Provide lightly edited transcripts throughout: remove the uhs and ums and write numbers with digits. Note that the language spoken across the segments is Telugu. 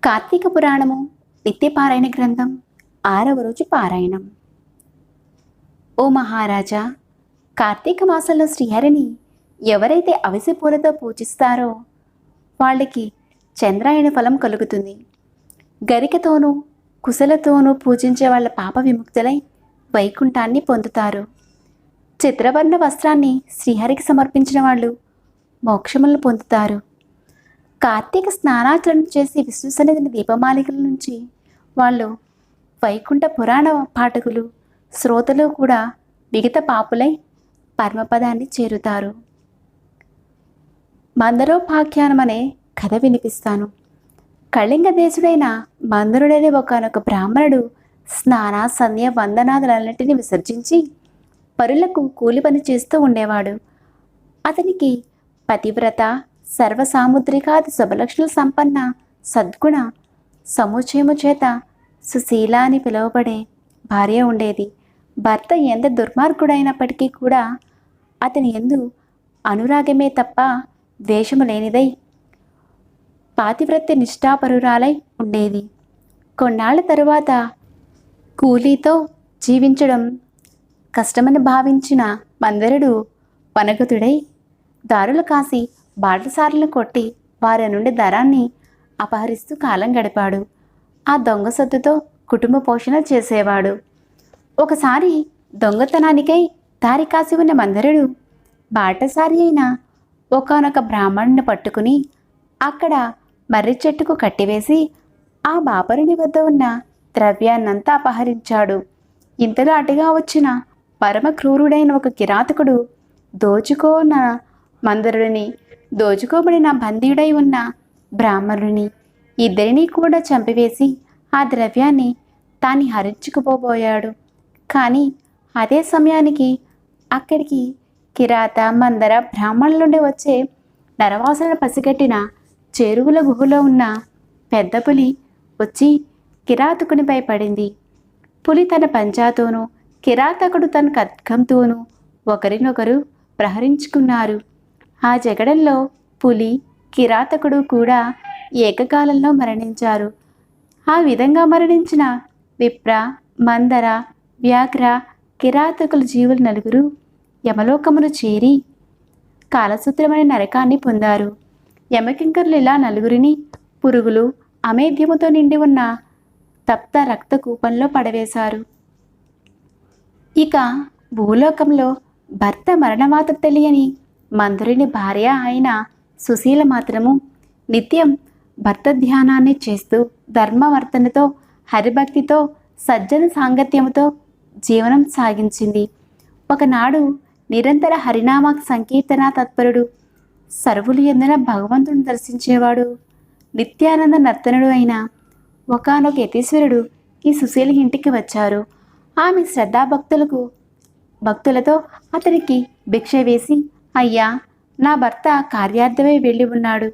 కార్తీక పురాణము నిత్యపారాయణ గ్రంథం 6వ రోజు పారాయణం. ఓ మహారాజా, కార్తీక మాసంలో శ్రీహరిని ఎవరైతే అవిసె పూలతో పూజిస్తారో వాళ్ళకి చంద్రాయణ ఫలం కలుగుతుంది. గరికతోనూ కుశలతోనూ పూజించే వాళ్ళ పాప విముక్తులై వైకుంఠాన్ని పొందుతారు. చిత్రవర్ణ వస్త్రాన్ని శ్రీహరికి సమర్పించిన వాళ్ళు మోక్షములను పొందుతారు. కార్తీక స్నానాచరణ చేసి విష్ణు సన్నిధిని దీపమాలికల నుంచి వాళ్ళు వైకుంఠ పురాణ పాఠకులు శ్రోతలు కూడా మిగతా పాపులై పరమపదాన్ని చేరుతారు. మందరోపాఖ్యానం అనే కథ వినిపిస్తాను. కళింగ దేశుడైన మందరుడనే ఒకనొక బ్రాహ్మణుడు స్నాన సంధ్య వందనాదులన్నింటినీ విసర్జించి పరులకు కూలి పని చేస్తూ ఉండేవాడు. అతనికి పతివ్రత సర్వసాముద్రికాది శుభలక్షణ సంపన్న సద్గుణ సముచయము చేత సుశీల అని పిలువబడే భార్య ఉండేది. భర్త ఎంత దుర్మార్గుడైనప్పటికీ కూడా అతని యందు అనురాగమే తప్ప ద్వేషము లేనిదై పాతివ్రత్య నిష్ఠాపరురాలై ఉండేది. కొన్నాళ్ల తరువాత కూలీతో జీవించడం కష్టమని భావించిన మందరుడు వనగతుడై దారులు కాసి బాటసారులను కొట్టి వారి నుండి ధరాన్ని అపహరిస్తూ కాలం గడిపాడు. ఆ దొంగ సొత్తుతో కుటుంబ పోషణ చేసేవాడు. ఒకసారి దొంగతనానికై దారి కాసి ఉన్న మందరుడు బాటసారి అయిన ఒకానొక బ్రాహ్మణుని పట్టుకుని అక్కడ మర్రి చెట్టుకు కట్టివేసి ఆ బాపరుని వద్ద ఉన్న ద్రవ్యాన్నంతా అపహరించాడు. ఇంతలో అటుగా వచ్చిన పరమ క్రూరుడైన ఒక కిరాతకుడు దోచుకోన మందరుడిని దోచుకోబడిన బందీయుడై ఉన్న బ్రాహ్మణుని ఇద్దరినీ కూడా చంపివేసి ఆ ద్రవ్యాన్ని తాను హరించుకుపోబోయాడు. కానీ అదే సమయానికి అక్కడికి కిరాత మందర బ్రాహ్మణుల నుండి వచ్చే నరవాసన పసిగట్టిన చెరువుల గుహలో ఉన్న పెద్ద పులి వచ్చి కిరాతకునిపై పడింది. పులి తన పంజాతోనూ కిరాతకుడు తన ఖడ్గంతోనూ ఒకరినొకరు ప్రహరించుకున్నారు. ఆ జగడంలో పులి కిరాతకుడు కూడా ఏకకాలంలో మరణించారు. ఆ విధంగా మరణించిన విప్ర మందర వ్యాఘ్ర కిరాతకుల జీవులు నలుగురు యమలోకమును చేరి కాలసూత్రమనే నరకాన్ని పొందారు. యమకింకరులు ఇలా నలుగురిని పురుగులు అమేధ్యముతో నిండి ఉన్న తప్త రక్త కూపంలో పడవేశారు. ఇక భూలోకంలో భర్త మరణవాత తెలియని మందరుని భార్య అయిన సుశీల మాత్రము నిత్యం భర్త ధ్యానాన్ని చేస్తూ ధర్మవర్తనతో హరిభక్తితో సజ్జన సాంగత్యముతో జీవనం సాగించింది. ఒకనాడు నిరంతర హరినామ సంకీర్తన తత్పరుడు సర్వులు ఎందున భగవంతుని దర్శించేవాడు నిత్యానంద నర్తనుడు అయిన ఒకానొక యతీశ్వరుడు ఈ సుశీల ఇంటికి వచ్చారు. ఆమె భక్తులతో అతనికి భిక్ష వేసి, అయ్యా, నా భర్త కార్యార్థమై వెళ్ళి ఉన్నాడు,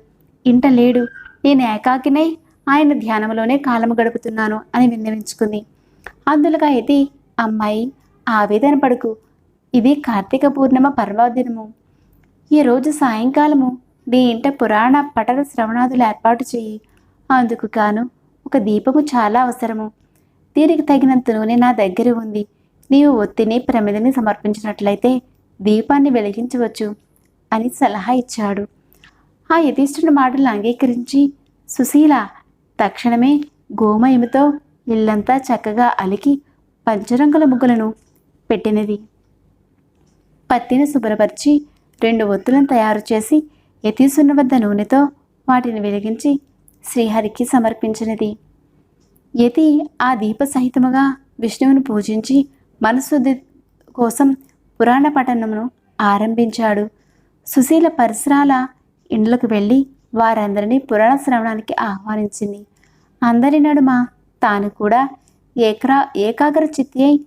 ఇంట లేడు, నేను ఏకాకినై ఆయన ధ్యానంలోనే కాలము గడుపుతున్నాను అని విన్నవించుకుంది. అందులోగా యతి, అమ్మాయి, ఆవేదన పడుకు, ఇది కార్తీక పూర్ణిమ పర్వదినము. ఈరోజు సాయంకాలము నీ ఇంట పురాణ పఠన శ్రవణాదులు ఏర్పాటు చేయి. అందుకు గాను ఒక దీపము చాలా అవసరము. దీనికి తగినంత నూనె నా దగ్గర ఉంది. నీవు ఒత్తిని ప్రమిదని సమర్పించినట్లయితే దీపాన్ని వెలిగించవచ్చు అని సలహా ఇచ్చాడు. ఆ యతీష్ఠుని మాటలు అంగీకరించి సుశీల తక్షణమే గోమయముతో ఇల్లంతా చక్కగా అలికి పంచరంగుల ముగ్గులను పెట్టినది. పత్తిని శుభ్రపరిచి 2 ఒత్తులను తయారు చేసి యతీశ్వరుని వద్ద నూనెతో వాటిని వెలిగించి శ్రీహరికి సమర్పించినది. యతి ఆ దీప సహితముగా విష్ణువును పూజించి మనశుద్ధి కోసం పురాణ పఠనమును ఆరంభించాడు. సుశీల పరిసరాల ఇండ్లకు వెళ్ళి వారందరినీ పురాణ శ్రవణానికి ఆహ్వానించింది. అందరి నడుమ తాను కూడా ఏకాగ్ర చిత్తి అయి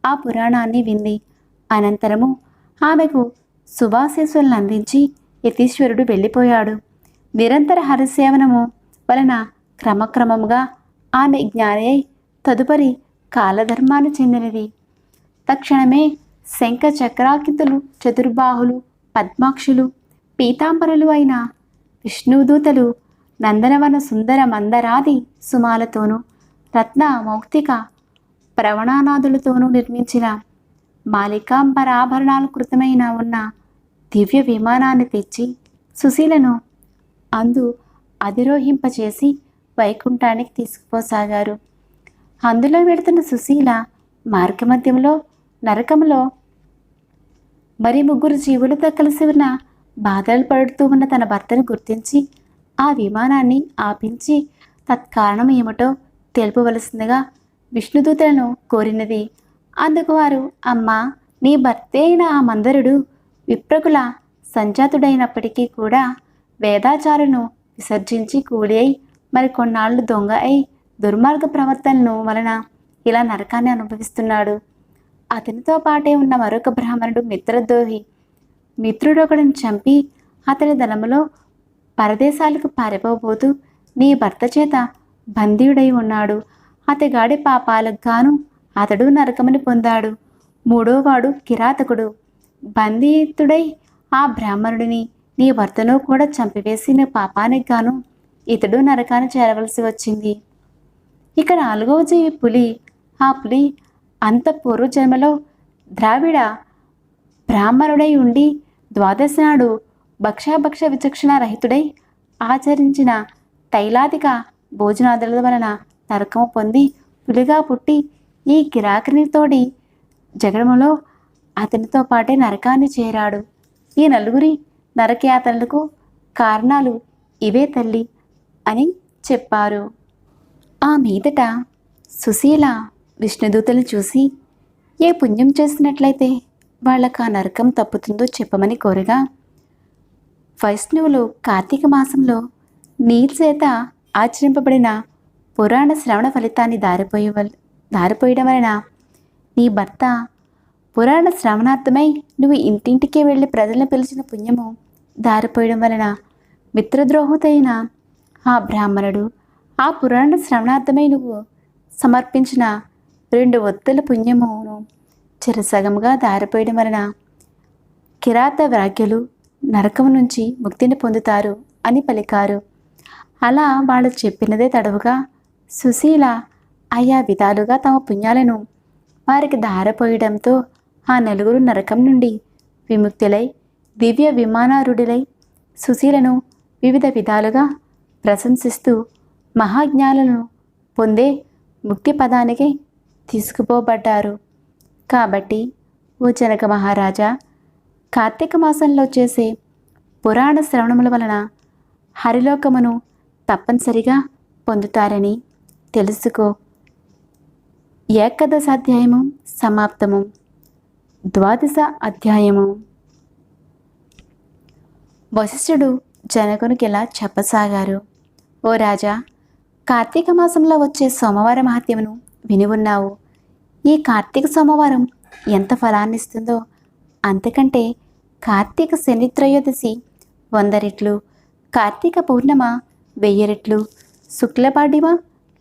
ఆ పురాణాన్ని వింది. అనంతరము ఆమెకు శుభాశీస్సులను అందించి యతీశ్వరుడు వెళ్ళిపోయాడు. నిరంతర హరిసేవనము వలన క్రమక్రమముగా ఆమె జ్ఞాని అయి తదుపరి కాలధర్మాన్ని చెందినది. తక్షణమే శంఖ చక్రాకితులు చతుర్బాహులు పద్మాక్షులు పీతాంబరులు అయిన విష్ణుదూతలు నందనవన సుందర మందరాది సుమాలతోనూ రత్న మౌక్తిక ప్రవణానాదులతోనూ నిర్మించిన మాలికాంబరాభరణాలు కృతమైన ఉన్న దివ్య విమానాన్ని తెచ్చి సుశీలను అందు అధిరోహింపచేసి వైకుంఠానికి తీసుకుపోసాగారు. అందులో వెడుతున్న సుశీల మార్గమధ్యంలో నరకంలో మరి 3 జీవులతో కలిసి ఉన్న బాధలు పడుతూ ఉన్న తన భర్తను గుర్తించి ఆ విమానాన్ని ఆపించి తత్కారణం ఏమిటో తెలుపవలసిందిగా విష్ణుదూతలను కోరినది. అందుకు వారు, అమ్మా, నీ భర్తే అయిన ఆ మందరుడు విప్రకుల సంజాతుడైనప్పటికీ కూడా వేదాచారును విసర్జించి కూలి అయి మరి కొన్నాళ్ళు దొంగ అయి దుర్మార్గ ప్రవర్తనను వలన ఇలా నరకాన్ని అనుభవిస్తున్నాడు. అతనితో పాటే ఉన్న మరొక బ్రాహ్మణుడు మిత్రద్రోహి మిత్రుడొకడిని చంపి అతని ధనములో పరదేశాలకు పారిపోబోతూ నీ భర్త చేత బందీయుడై ఉన్నాడు. అతగాడి పాపాలకు గాను అతడు నరకముని పొందాడు. 3వవాడు కిరాతకుడు బందీతుడై ఆ బ్రాహ్మణుడిని నీ భర్తను కూడా చంపివేసిన పాపానికి గాను ఇతడు నరకాన్ని చేరవలసి వచ్చింది. ఇక 4వ జీవి పులి. ఆ పులి అంత పూర్వజన్మలో ద్రావిడ బ్రాహ్మణుడై ఉండి ద్వాదశి నాడు భక్షాభక్ష విచక్షణ రహితుడై ఆచరించిన తైలాదిక భోజనాదుల వలన నరకము పొంది పులిగా పుట్టి ఈ కిరాకినితోడి జగడములో అతనితో పాటే నరకాన్ని చేరాడు. ఈ 4 నరకయాతనలకు కారణాలు ఇవే తల్లి అని చెప్పారు. ఆ మీదట సుశీల విష్ణుదూతలు చూసి ఏ పుణ్యం చేసినట్లయితే వాళ్ళకు ఆ నరకం తప్పుతుందో చెప్పమని కోరగా, వైష్ణవులు కార్తీక మాసంలో నీరు చేత ఆచరింపబడిన పురాణ శ్రవణ ఫలితాన్ని దారిపోయడం వలన నీ భర్త పురాణ శ్రవణార్థమై నువ్వు ఇంటింటికి వెళ్ళి ప్రజలను పిలిచిన పుణ్యము దారిపోయడం వలన మిత్రద్రోహుతైన ఆ బ్రాహ్మణుడు ఆ పురాణ శ్రవణార్థమై నువ్వు సమర్పించిన 2 ఒత్తుల పుణ్యమును చిరసగముగా దారిపోయడం వలన కిరాత వ్రాగ్యులు నరకము నుంచి ముక్తిని పొందుతారు అని పలికారు. అలా వాళ్ళు చెప్పినదే తడవుగా సుశీల ఆయా విధాలుగా తమ పుణ్యాలను వారికి దారిపోయడంతో ఆ 4 నరకం నుండి విముక్తులై దివ్య విమానారుడులై సుశీలను వివిధ విధాలుగా ప్రశంసిస్తూ మహాజ్ఞానులను పొందే ముక్తి పదానికి తీసుకుపోబడ్డారు. కాబట్టి ఓ జనక మహారాజా, కార్తీక మాసంలో చేసే పురాణ శ్రవణముల వలన హరిలోకమును తప్పనిసరిగా పొందుతారని తెలుసుకో. 11వ అధ్యాయము సమాప్తము. 12వ అధ్యాయము. వశిష్ఠుడు జనకునికి ఇలా చెప్పసాగారు. ఓ రాజా, కార్తీక మాసంలో వచ్చే సోమవార మహత్యమును విని ఉన్నావు. ఈ కార్తీక సోమవారం ఎంత ఫలాన్నిస్తుందో అంతకంటే కార్తీక శని త్రయోదశి 100 రెట్లు, కార్తీక పౌర్ణమ 1000 రెట్లు, శుక్ల పాడ్యమ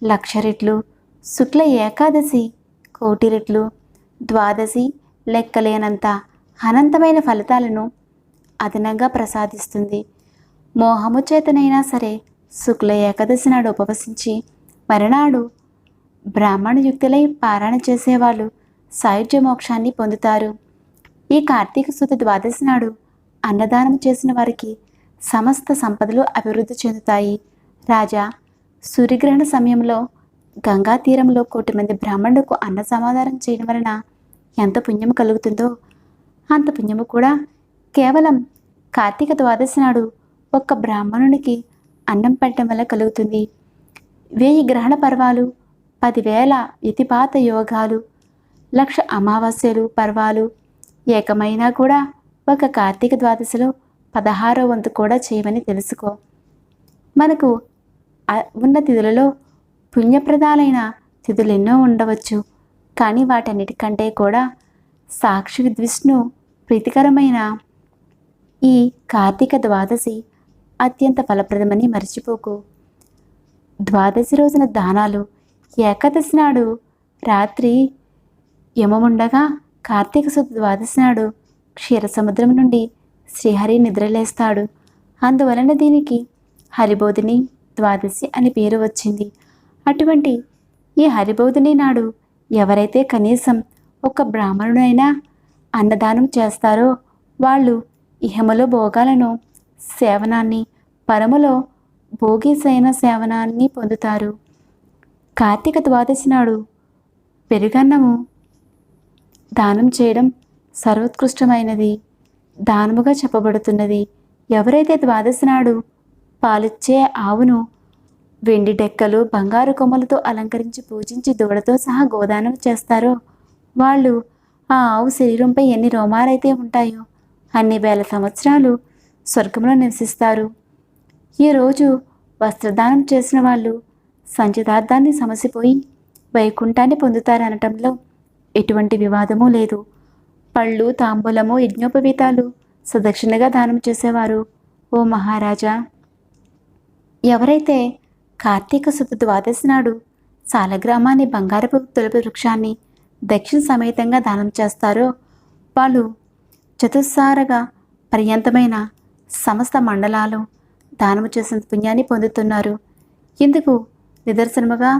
1,00,000 రెట్లు, శుక్ల ఏకాదశి 1,000,000 రెట్లు, ద్వాదశి లెక్కలేనంత అనంతమైన ఫలితాలను అదనంగా ప్రసాదిస్తుంది. మోహము చేతనైనా సరే శుక్ల ఏకాదశి నాడు ఉపవసించి మరునాడు బ్రాహ్మణయుక్తులై పారాయణ చేసేవాళ్ళు సాయుధ్య మోక్షాన్ని పొందుతారు. ఈ కార్తీక శుద్ధ ద్వాదశి నాడు అన్నదానం చేసిన వారికి సమస్త సంపదలు అభివృద్ధి చెందుతాయి. రాజా, సూర్యగ్రహణ సమయంలో గంగా తీరంలో 1,000,000 మంది బ్రాహ్మణులకు అన్న సమాధానం చేయడం వలన ఎంత పుణ్యం కలుగుతుందో అంత పుణ్యము కూడా కేవలం కార్తీక ద్వాదశి నాడు ఒక్క బ్రాహ్మణునికి అన్నం పెట్టడం వల్ల కలుగుతుంది. 1000 గ్రహణ పర్వాలు, 10,000 యతిపాత యోగాలు, 1,00,000 అమావాస్యలు పర్వాలు ఏకమైనా కూడా ఒక కార్తీక ద్వాదశిలో 16వ వంతు కూడా చేయమని తెలుసుకో. మనకు ఉన్న తిథులలో పుణ్యప్రదాలైన తిథులు ఎన్నో ఉండవచ్చు. కానీ వాటన్నిటికంటే కూడా సాక్షి విష్ణు ప్రీతికరమైన ఈ కార్తీక ద్వాదశి అత్యంత ఫలప్రదమని మర్చిపోకు. ద్వాదశి రోజున దానాలు, ఏకాదశి నాడు రాత్రి యమముండగా కార్తీక శుద్ధ ద్వాదశి నాడు క్షీరసముద్రం నుండి శ్రీహరి నిద్రలేస్తాడు. అందువలన దీనికి హరిబోధిని ద్వాదశి అని పేరు వచ్చింది. అటువంటి ఈ హరిబోధిని నాడు ఎవరైతే కనీసం ఒక బ్రాహ్మణుడైనా అన్నదానం చేస్తారో వాళ్ళు ఇహములో భోగాలను సేవనాన్ని, పరములో భోగిసైన సేవనాన్ని పొందుతారు. కార్తీక ద్వాదశి నాడు పెరుగన్నము దానం చేయడం సర్వోత్కృష్టమైనది దానముగా చెప్పబడుతున్నది. ఎవరైతే ద్వాదశి నాడు పాలిచ్చే ఆవును వెండి డెక్కలు, బంగారు కొమ్మలతో అలంకరించి పూజించి దూడతో సహా గోదానం చేస్తారో వాళ్ళు ఆ ఆవు శరీరంపై ఎన్ని రోమాలైతే ఉంటాయో అన్ని వేల సంవత్సరాలు స్వర్గంలో నివసిస్తారు. ఈరోజు వస్త్రదానం చేసిన వాళ్ళు సంచితార్థాన్ని సమసిపోయి వైకుంఠాన్ని పొందుతారనటంలో ఎటువంటి వివాదమూ లేదు. పళ్ళు, తాంబూలము, యజ్ఞోపవీతాలు సదక్షిణగా దానం చేసేవారు. ఓ మహారాజా, ఎవరైతే కార్తీక శుద్ధ ద్వాదశి నాడు సాలగ్రామాన్ని, బంగారపు తులసి వృక్షాన్ని దక్షిణ సమేతంగా దానం చేస్తారో వాళ్ళు చతుస్సారగా పర్యంతమైన సమస్త మండలాలు దానము చేసిన పుణ్యాన్ని పొందుతున్నారు. ఇందుకు నిదర్శనముగా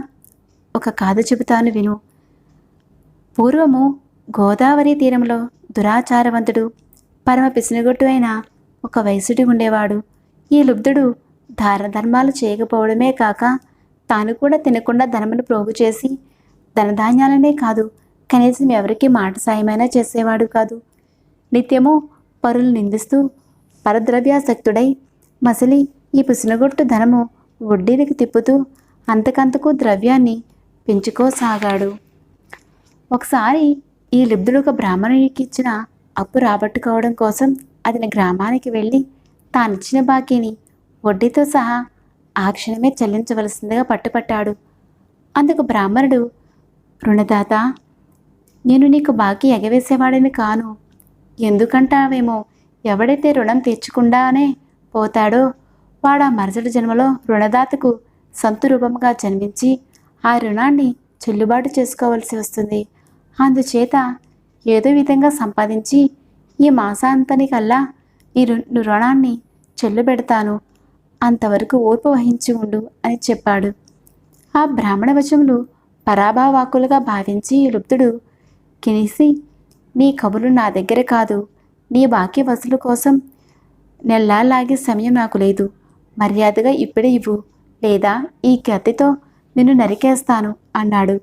ఒక కథ చెబుతాను విను. పూర్వము గోదావరి తీరంలో దురాచారవంతుడు, పరమ పిసినగొట్టు అయిన ఒక వైశ్యుడు ఉండేవాడు. ఈ లుబ్ధుడు దాన ధర్మాలు చేయకపోవడమే కాక తాను కూడా తినకుండా ధనమును ప్రోగు చేసి ధనధాన్యాలనే కాదు, కనీసం ఎవరికి మాట సాయమైనా చేసేవాడు కాదు. నిత్యము పరులు నిందిస్తూ పరద్రవ్యాసక్తుడై మసలి ఈ పిసినగొట్టు ధనము వడ్డీలకు తిప్పుతూ అంతకంతకు ద్రవ్యాన్ని పెంచుకోసాగాడు. ఒకసారి ఈ లిబ్ధుడు ఒక బ్రాహ్మణునికి ఇచ్చిన అప్పు రాబట్టుకోవడం కోసం అతని గ్రామానికి వెళ్ళి తానిచ్చిన బాకీని వడ్డీతో సహా ఆ క్షణమే చెల్లించవలసిందిగా పట్టుపట్టాడు. అందుకు బ్రాహ్మణుడు, రుణదాత, నేను నీకు బాకీ ఎగవేసేవాడిని కాను. ఎందుకంటావేమో, ఎవడైతే రుణం తీర్చకుండానే పోతాడో వాడు ఆ మరుసటి జన్మలో రుణదాతకు సంతు రూపంగా జన్మించి ఆ రుణాన్ని చెల్లుబాటు చేసుకోవాల్సి వస్తుంది. అందుచేత ఏదో విధంగా సంపాదించి ఈ మాసాంతానికల్లా ఈ రుణాన్ని చెల్లుబెడతాను, అంతవరకు ఓర్పు వహించి ఉండు అని చెప్పాడు. ఆ బ్రాహ్మణ వచములు పరాభావాకులుగా భావించి లుబ్ధుడు కినిసి, నీ కబుర్లు నా దగ్గర కాదు, నీ బాకీ వసూలు కోసం నెల్లాలాగే సమయం నాకు లేదు, మర్యాదగా ఇప్పుడే ఇవ్వు, లేదా ఈ కత్తితో నిన్ను నరికేస్తాను అన్నాడు.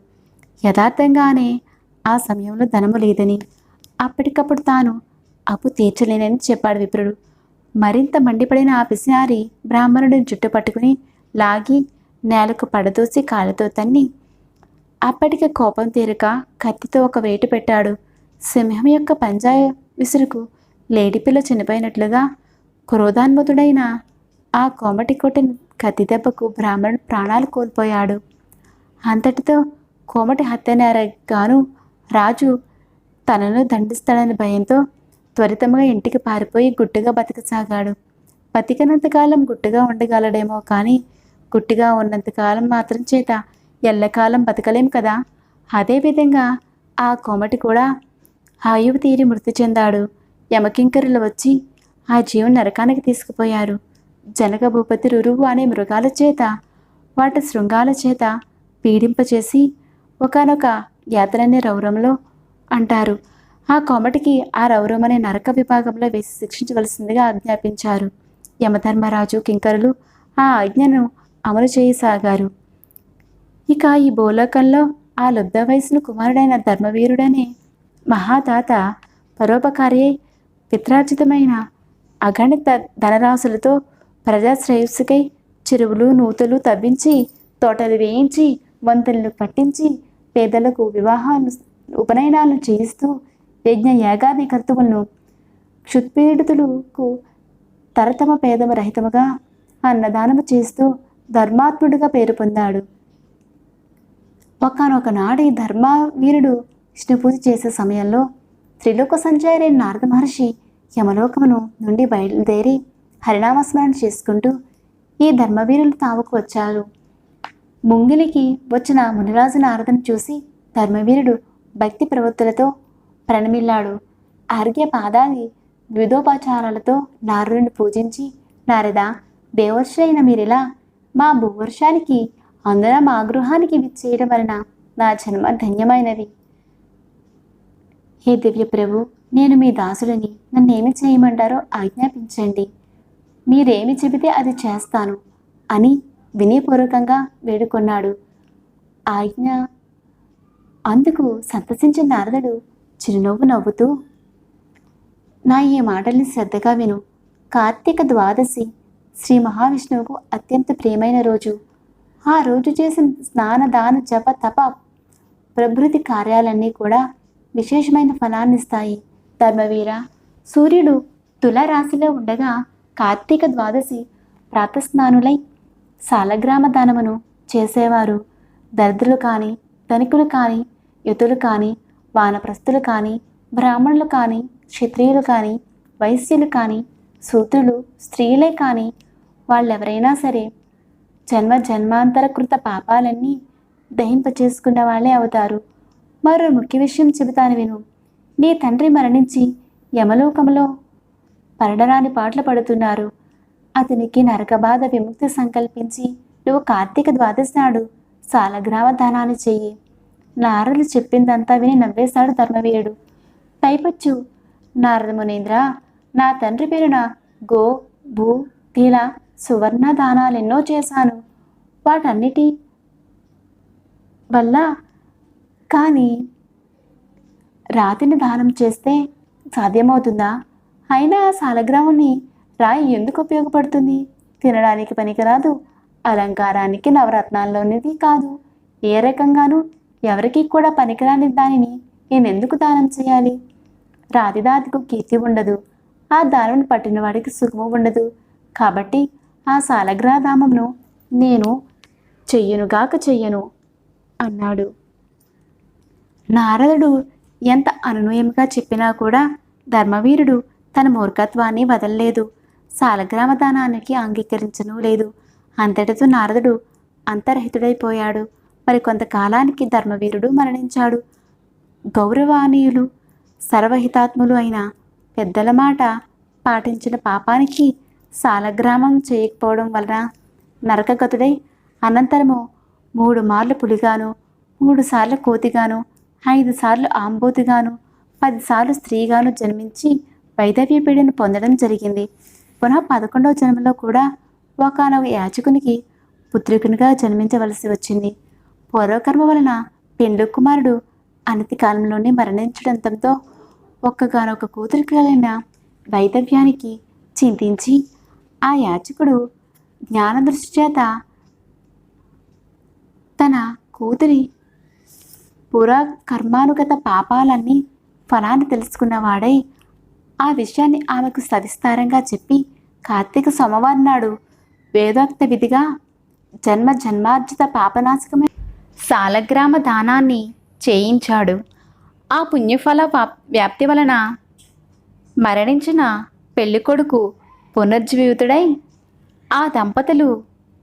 యథార్థంగానే ఆ సమయంలో ధనము లేదని, అప్పటికప్పుడు తాను అప్పు తీర్చలేనని చెప్పాడు విప్రుడు. మరింత మండిపడిన ఆ పిసినారి బ్రాహ్మణుడిని జుట్టు పట్టుకుని లాగి నేలకు పడదోసి కాళ్ళతో తన్ని అప్పటికి కోపం తీరక కత్తితో ఒక వేటు పెట్టాడు. సింహం యొక్క పంజా విసురుకు లేడిపిల్ల చనిపోయినట్లుగా క్రోధాన్మతుడైన ఆ కోమటి కొట్టిన కత్తి దెబ్బకు బ్రాహ్మణుడు ప్రాణాలు కోల్పోయాడు. అంతటితో కోమటి హత్యనేరగాను రాజు తనను దండిస్తాడని భయంతో త్వరితముగా ఇంటికి పారిపోయి గుట్టుగా బతకసాగాడు. బతికినంతకాలం గుట్టుగా ఉండగలడేమో కానీ గుట్టుగా ఉన్నంతకాలం మాత్రం చేత ఎల్లకాలం బతకలేం కదా. అదేవిధంగా ఆ కోమటి కూడా ఆయువు తీరి మృతి చెందాడు. యమకింకరులు వచ్చి ఆ జీవుని నరకానికి తీసుకుపోయారు. జనక భూపతి రురువు అనే మృగాల చేత వాటి శృంగాల చేత పీడింపచేసి ఒకానొక యాతననే రౌరంలో అంటారు. ఆ కోమటికి ఆ రౌరం అనే నరక విభాగంలో వేసి శిక్షించవలసిందిగా ఆజ్ఞాపించారు. యమధర్మరాజు కింకరులు ఆ ఆజ్ఞను అమలు చేయసాగారు. ఇక ఈ భూలోకంలో ఆ లుబ్ధ వయసును కుమారుడైన ధర్మవీరుడనే మహాదాత పరోపకారి పిత్రార్జితమైన అగణిత ధనరాశులతో ప్రజాశ్రేయస్సుకై చెరువులు, నూతులు తవ్వించి, తోటలు వేయించి, వంతెనలు కట్టించి, పేదలకు వివాహాలు, ఉపనయనాలను చేయిస్తూ, యజ్ఞ యాగాది కర్తువులను క్షుత్పీడితులకు తరతమ పేదము రహితముగా అన్నదానము చేస్తూ ధర్మాత్ముడిగా పేరు పొందాడు. ఒకానొక నాడు ఈ ధర్మవీరుడు విష్ణు పూజ చేసే సమయంలో త్రిలోక సంచారి నారద మహర్షి యమలోకమును నుండి బయలుదేరి హరినామస్మరణ చేసుకుంటూ ఈ ధర్మవీరులు తావుకు వచ్చారు. ముంగిలికి వచ్చిన మునిరాజు నారదను చూసి ధర్మవీరుడు భక్తి ప్రవృత్తులతో ప్రణమిల్లాడు. ఆర్ఘ్య పాదాది వివిధోపచారాలతో నారదుని పూజించి, నారద, దేవర్షి అయిన మీరిలా మా భూవర్షానికి అందున మా గృహానికి విచ్చేయడం వలన నా జన్మ ధన్యమైనది. హే దివ్య ప్రభు, నేను మీ దాసుడిని, నన్నేమి చేయమంటారో ఆజ్ఞాపించండి. మీరేమి చెబితే అది చేస్తాను అని వినయపూర్వకంగా వేడుకొన్నాడు. ఆజ్ఞ అందుకు సంతసించిన నారదుడు చిరునవ్వు నవ్వుతూ, నా ఈ మాటల్ని శ్రద్ధగా విను. కార్తీక ద్వాదశి శ్రీ మహావిష్ణువుకు అత్యంత ప్రియమైన రోజు. ఆ రోజు చేసిన స్నాన దాన జప తప ప్రభృతి కార్యాలన్నీ కూడా విశేషమైన ఫలాన్నిస్తాయి. ధర్మవీర, సూర్యుడు తులారాశిలో ఉండగా కార్తీక ద్వాదశి ప్రాతస్నానులై సాలగ్రామ దానమును చేసేవారు. దరిద్రులు కానీ, ధనికులు కానీ, యతులు కానీ, వానప్రస్థులు కానీ, బ్రాహ్మణులు కానీ, క్షత్రియులు కానీ, వైశ్యులు కానీ, శూద్రులు, స్త్రీలే కానీ వాళ్ళెవరైనా సరే జన్మాంతర కృత పాపాలన్నీ దహింపచేసుకున్న వాళ్ళే అవుతారు. మరో ముఖ్య విషయం చెబుతాను విను. నీ తండ్రి మరణించి యమలోకంలో పరడరాని పాటలు పడుతున్నారు. అతనికి నరకబాధ విముక్తి సంకల్పించి నువ్వు కార్తీక ద్వాదశి నాడు సాలగ్రామ దానాన్ని చెయ్యి. నారదులు చెప్పిందంతా విని నవ్వేశాడు ధర్మవీరుడు. పైపచ్చు, నారద మునీంద్ర, నా తండ్రి పేరున గో, భూ, తిల, సువర్ణ దానాలెన్నో చేశాను. వాటన్నిటి వల్ల కానీ రాతిని దానం చేస్తే సాధ్యమవుతుందా? అయినా ఆ సాలగ్రామాన్ని రాయి ఎందుకు ఉపయోగపడుతుంది? తినడానికి పనికిరాదు, అలంకారానికి నవరత్నాల్లోనిది కాదు. ఏ రకంగానూ ఎవరికి కూడా పనికిరాని దానిని నేనెందుకు దానం చేయాలి? రాతిదాతికు కీర్తి ఉండదు, ఆ దానం పట్టిన వాడికి సుఖము ఉండదు. కాబట్టి ఆ సాలగ్రాధామంను నేను చెయ్యను అన్నాడు. నారదుడు ఎంత అనునయంగా చెప్పినా కూడా ధర్మవీరుడు తన మూర్ఖత్వాన్ని వదలలేదు. సాలగ్రామ దానానికి అంగీకరించను లేదు. అంతటితో నారదుడు అంతర్హితుడైపోయాడు. మరి కొంతకాలానికి ధర్మవీరుడు మరణించాడు. గౌరవానీయులు, సర్వహితాత్ములు అయిన పెద్దల మాట పాటించిన పాపానికి సాలగ్రామం చేయకపోవడం వలన నరకగతుడై అనంతరము 3 మార్లు పులిగాను, 3 సార్లు కోతిగాను, 5 సార్లు ఆంబోతిగాను, 10 సార్లు స్త్రీగాను జన్మించి వైదవ్య పీడను పొందడం జరిగింది. పునః 11వ జన్మలో కూడా ఒకనొక యాచకునికి పుత్రికునిగా జన్మించవలసి వచ్చింది. పూర్వకర్మ వలన పెండ్లి కుమారుడు అనతి కాలంలోనే మరణించడంతో ఒక్కగానొక కూతురు కలిగిన వైదవ్యానికి చింతించి ఆ యాచకుడు జ్ఞానదృష్టి చేత తన కూతురి కర్మానుగత పాపాలన్నీ ఫలాన్ని తెలుసుకున్నవాడై ఆ విషయాన్ని ఆమెకు సవిస్తారంగా చెప్పి కార్తీక సోమవారం నాడు వేదోక్త విధిగా జన్మార్జిత పాపనాశకమైన సాలగ్రామ దానాన్ని చేయించాడు. ఆ పుణ్యఫల వ్యాప్తి వలన మరణించిన పెళ్ళికొడుకు పునర్జీవితుడై ఆ దంపతులు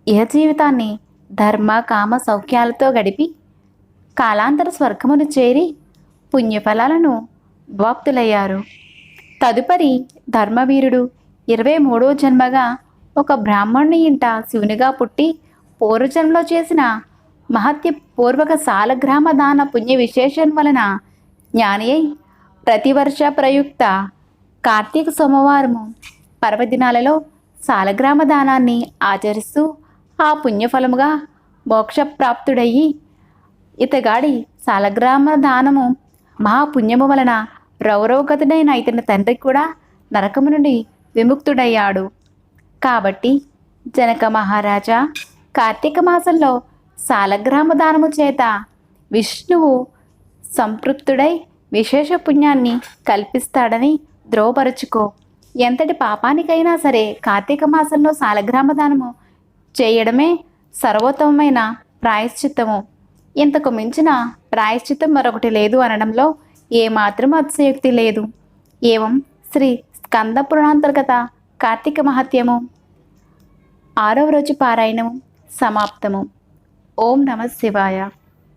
ఇహ జీవితాన్ని ధర్మ కామ సౌఖ్యాలతో గడిపి కాలాంతర స్వర్గమును చేరి పుణ్యఫలాలను భవాప్తులయ్యారు. తదుపరి ధర్మవీరుడు 23వ జన్మగా ఒక బ్రాహ్మణుని ఇంట శివునిగా పుట్టి పూర్వజన్మలో చేసిన మహత్యపూర్వక సాలగ్రామ దాన పుణ్య విశేషం వలన జ్ఞాని అయి ప్రతివర్ష ప్రయుక్త కార్తీక సోమవారము పర్వదినాలలో సాలగ్రామ దానాన్ని ఆచరిస్తూ ఆ పుణ్యఫలముగా మోక్షప్రాప్తుడయ్యి ఇతగాడి సాలగ్రామ దానము మహాపుణ్యము వలన రౌరవగతుడైన ఇతని తండ్రి కూడా నరకము నుండి విముక్తుడయ్యాడు. కాబట్టి జనక మహారాజా, కార్తీక మాసంలో సాలగ్రామ దానము చేత విష్ణువు సంతృప్తుడై విశేష పుణ్యాన్ని కల్పిస్తాడని ధ్రువపరుచుకో. ఎంతటి పాపానికైనా సరే కార్తీక మాసంలో సాలగ్రామ దానము చేయడమే సర్వోత్తమమైన ప్రాయశ్చిత్తము. ఇంతకు మించిన ప్రాయశ్చిత్తం మరొకటి లేదు అనడంలో ఏమాత్రం అతిశయోక్తి లేదు. ఏవం శ్రీ స్కంద పురాణాంతర్గత కార్తీక మహత్యము 6వ రోజు పారాయణము సమాప్తము. ఓం నమః శివాయ.